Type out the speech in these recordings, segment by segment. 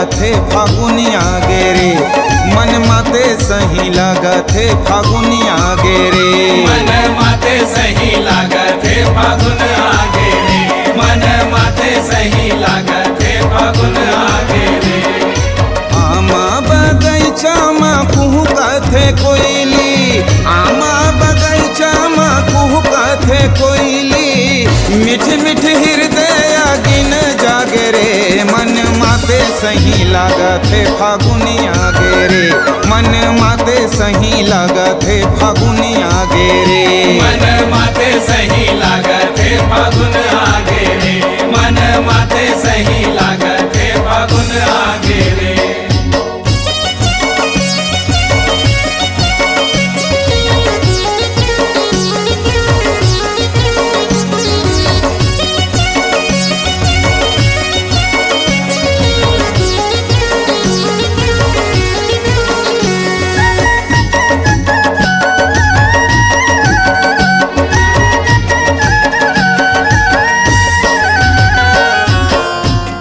लागत है फागुनिया गेरे, मन माते सही लागत है फागुनिया गेरे, मन माते सही लागत है फागुन आगे रे, मन माते सही लागत है फागुन आगे रे। आमा बगैचा में कुहुकत है कोयली, आमा बगैचा में कुहुकत है कोयली, मिठ मिठ हृदय गिन जागरे, मन माते सही लागत है फागुनिया गेरे, मन माते सही लागत है फागुनिया गेरे, मन माते सही लागत है फागुन आगे रे, मन माते सही लागत है फागुन आगे रे।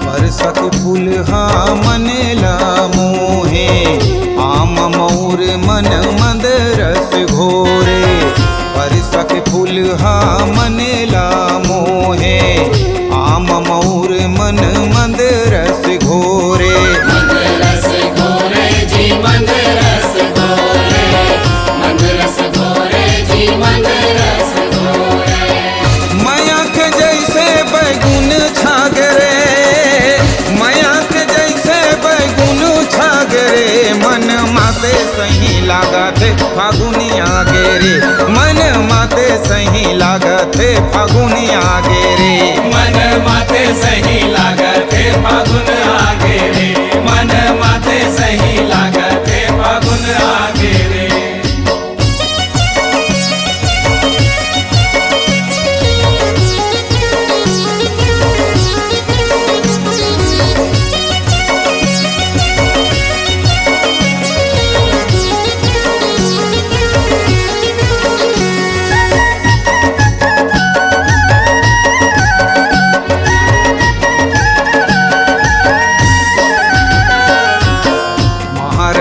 बरसत फूलहा मनेला मोहे, आम मौर मन मंद रस घोरे, बरसत फूलहा मनेला मोहे, आम मौर मन मंद रस घोरे, मंद रस घोरे जी मंद रस घोरे, मंद रस घोरे जी मंद रस घोरे। माया के जैसे बैगुन छागरे, माया के जैसे बैगुन छागरे, मन माते सही लागत है फागुनिया गेरे, मन माते सही लागत है फागुनिया गेरे, मन माते सही लागत है फागुन आगे रे, मन माते सही लागत है फागुन आगे रे।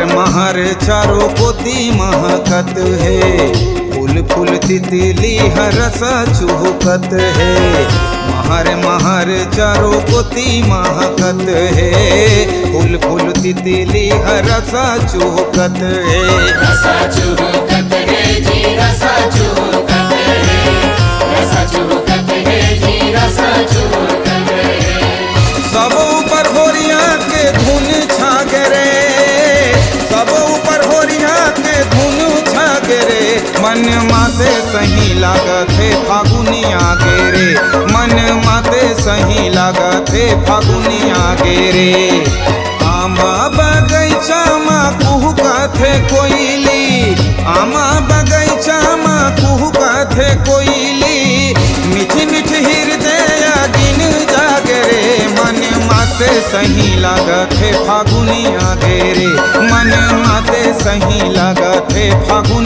महर चारों पोती महकत है, फूल फूल तितली हरसा चुहकत है, महर महर चारों पोती महकत है, फूल फूल तितली हरसा चुहकत है, रसा चुहकत है जी रसा चुहकत है, रसा चुहकत है जी रसा चुहकत है। सब ऊपर होरिया के धुन छागरे, सब ऊपर होरिया के धुन छागरे, मन माते सही लागत है फागुनिया गेरे, मन माते सही लागत है फागुनिया गेरे, आमा बगैचा में कुहुकत है कोयली, आमा बगैचा में कुहुकत है कोयली, मिठ मिठ हृदय गिन जागरे, मन माते सही लागत है फागुनिया गेरे, मन माते सही लागत है फागुन